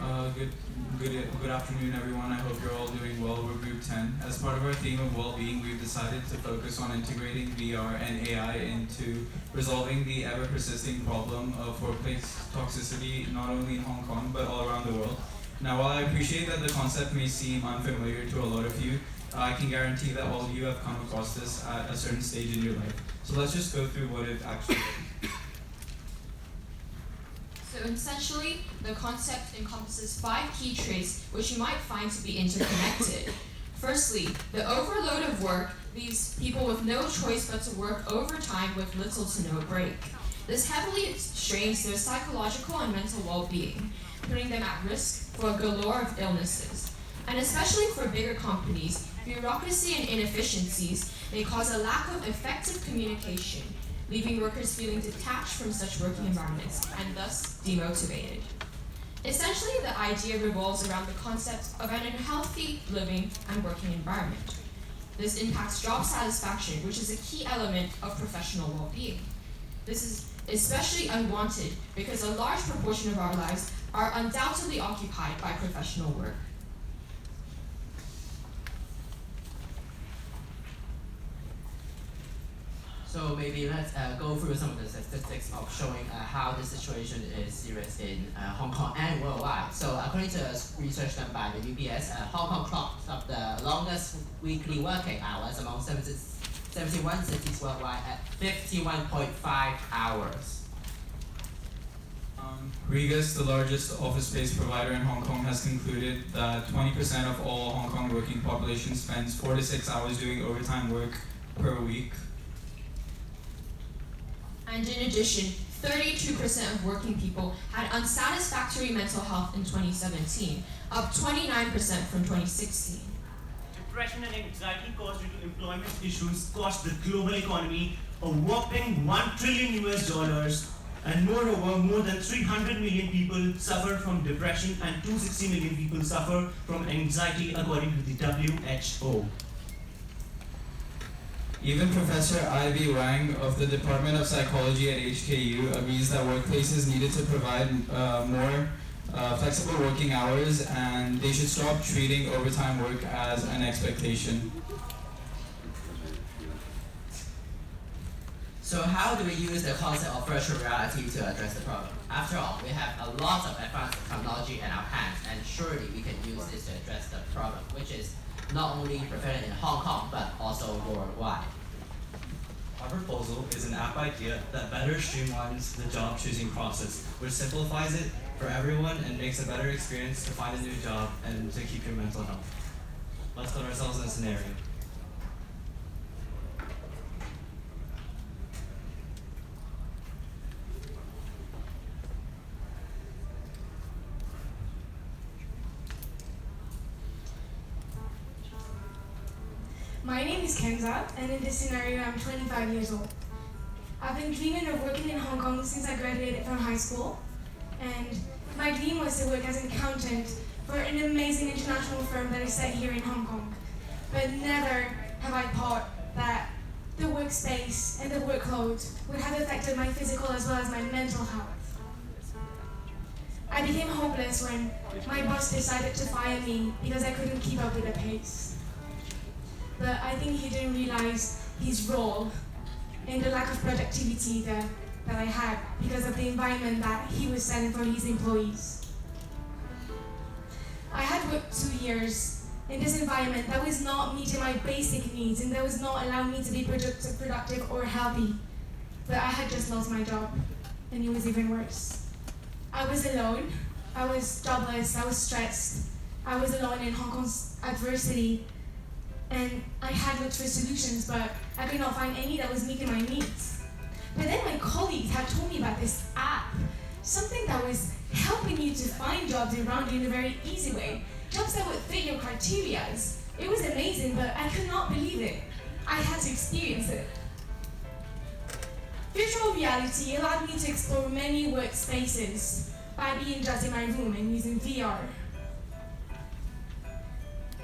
Good, good afternoon, everyone. I hope you're all doing well. We're Group 10. As part of our theme of well-being, we've decided to focus on integrating VR and AI into resolving the ever-persisting problem of workplace toxicity, not only in Hong Kong, but all around the world. Now, while I appreciate that the concept may seem unfamiliar to a lot of you, I can guarantee that all of you have come across this at a certain stage in your life. So let's just go through what it actually is. So essentially, the concept encompasses 5 key traits which you might find to be interconnected. Firstly, the overload of work leaves people with no choice but to work overtime with little to no break. This heavily strains their psychological and mental well-being, putting them at risk for a galore of illnesses. And especially for bigger companies, bureaucracy and inefficiencies may cause a lack of effective communication, leaving workers feeling detached from such working environments and thus demotivated. Essentially, the idea revolves around the concept of an unhealthy living and working environment. This impacts job satisfaction, which is a key element of professional well-being. This is especially unwanted because a large proportion of our lives are undoubtedly occupied by professional work. So maybe let's go through some of the statistics of showing how the situation is serious in Hong Kong and worldwide. So according to research done by the UBS, Hong Kong clocked up the longest weekly working hours among 71 cities worldwide at 51.5 hours. Regus, the largest office space provider in Hong Kong, has concluded that 20% of all Hong Kong working population spends 4 to 6 hours doing overtime work per week. And in addition, 32% of working people had unsatisfactory mental health in 2017, up 29% from 2016. Depression and anxiety caused due to employment issues cost the global economy a whopping $1 trillion, and moreover, more than 300 million people suffer from depression and 260 million people suffer from anxiety according to the WHO. Even Professor Ivy Wang of the Department of Psychology at HKU agrees that workplaces needed to provide more flexible working hours, and they should stop treating overtime work as an expectation. So how do we use the concept of virtual reality to address the problem? After all, we have a lot of advanced technology in our hands, and surely we can use this to address the problem, which is not only prevalent in Hong Kong, but also worldwide. Our proposal is an app idea that better streamlines the job choosing process, which simplifies it for everyone and makes a better experience to find a new job and to keep your mental health. Let's put ourselves in a scenario. My name is Kenza, and in this scenario, I'm 25 years old. I've been dreaming of working in Hong Kong since I graduated from high school, and my dream was to work as an accountant for an amazing international firm that is set here in Hong Kong. But never have I thought that the workspace and the workload would have affected my physical as well as my mental health. I became hopeless when my boss decided to fire me because I couldn't keep up with the pace. But I think he didn't realize his role in the lack of productivity that I had because of the environment that he was setting for his employees. I had worked 2 years in this environment that was not meeting my basic needs and that was not allowing me to be productive or healthy. But I had just lost my job, and it was even worse. I was alone, I was jobless, I was stressed, I was alone in Hong Kong's adversity, and I had looked for solutions, but I could not find any that was meeting my needs. But then my colleagues had told me about this app, something that was helping you to find jobs around you in a very easy way, jobs that would fit your criteria. It was amazing, but I could not believe it. I had to experience it. Virtual reality allowed me to explore many workspaces by being just in my room and using VR.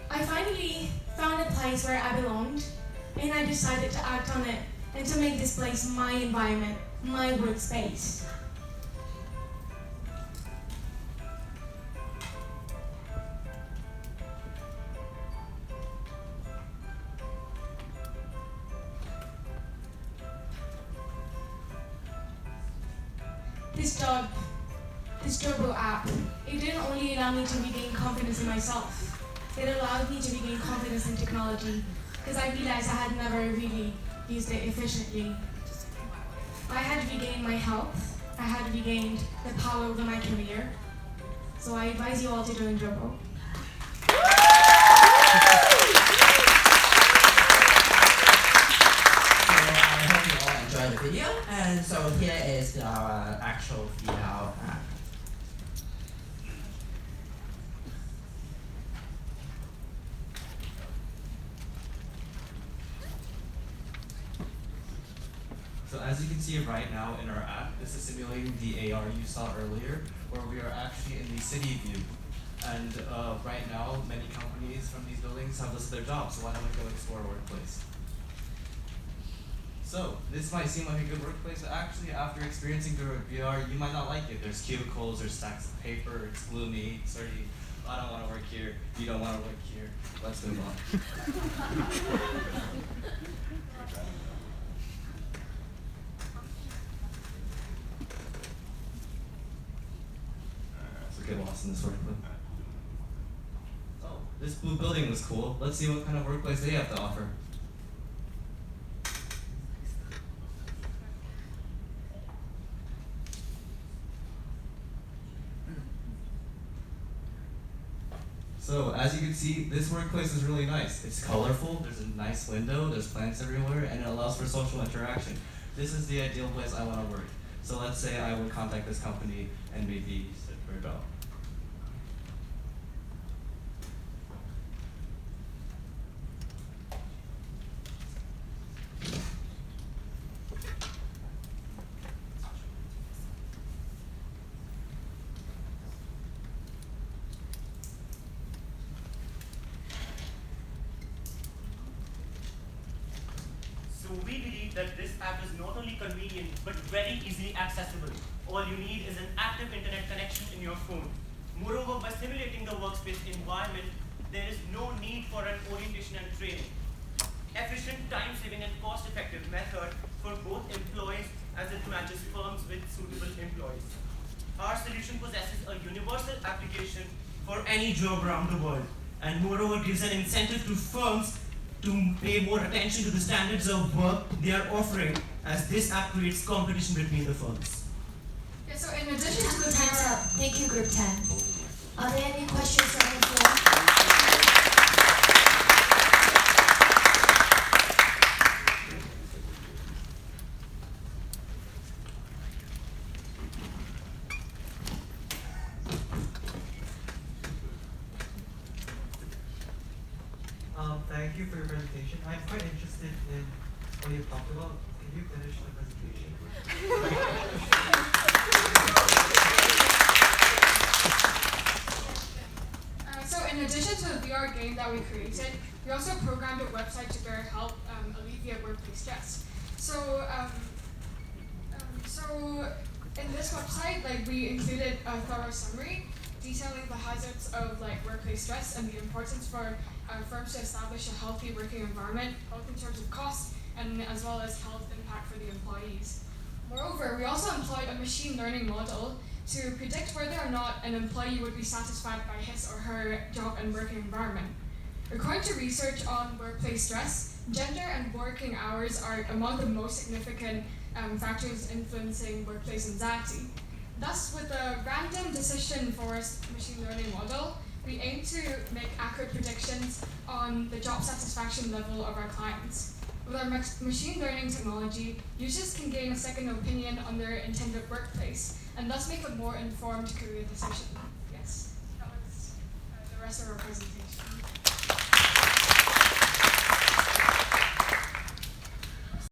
I finally found a place where I belonged, and I decided to act on it and to make this place my environment, my workspace. this Jobo app, it didn't only allow me to regain confidence in myself, it allowed me to regain confidence in technology, because I realized I had never really used it efficiently. I had regained my health, I had regained the power over my career, so I advise you all to join Jobo. I hope you all enjoyed the video, and so here is our actual VR app. So as you can see right now in our app, this is simulating the AR you saw earlier, where we are actually in the city view. And right now, many companies from these buildings have listed their jobs, so why don't we go explore a workplace? So, this might seem like a good workplace, but actually after experiencing the VR, you might not like it. There's cubicles, there's stacks of paper, it's gloomy, it's dirty. I don't want to work here, you don't want to work here. Let's move on. So get lost in this workplace. Oh, this blue building was cool. Let's see what kind of workplace they have to offer. So, as you can see, this workplace is really nice. It's colorful, there's a nice window, there's plants everywhere, and it allows for social interaction. This is the ideal place I want to work. So let's say I would contact this company and maybe sit for a job. So we believe that this app is not only convenient, but very easily accessible. All you need is an active internet connection in your phone. Moreover, by simulating the workspace environment, there is no need for an orientation and training. Efficient, time-saving, and cost-effective method for both employees as it matches firms with suitable employees. Our solution possesses a universal application for any job around the world, and moreover gives an incentive to firms to pay more attention to the standards of work they are offering, as this app creates competition between the firms. Yeah, so in addition to the Time's VR, up. Thank you, Group 10. Are there any questions from the floor? Thank you for your presentation. I'm quite interested in what you've talked about. Can you finish the presentation? So in addition to the VR game that we created, we also programmed a website to better help alleviate workplace stress. So in this website, we included a thorough summary detailing the hazards of workplace stress and the importance for firms to establish a healthy working environment, both in terms of cost and as well as health impact for the employees. Moreover, we also employed a machine learning model to predict whether or not an employee would be satisfied by his or her job and working environment. According to research on workplace stress, gender and working hours are among the most significant factors influencing workplace anxiety. Thus, with a random decision forest machine learning model, we aim to make accurate predictions on the job satisfaction level of our clients. With our machine learning technology, users can gain a second opinion on their intended workplace and thus make a more informed career decision. Yes, that was the rest of our presentation.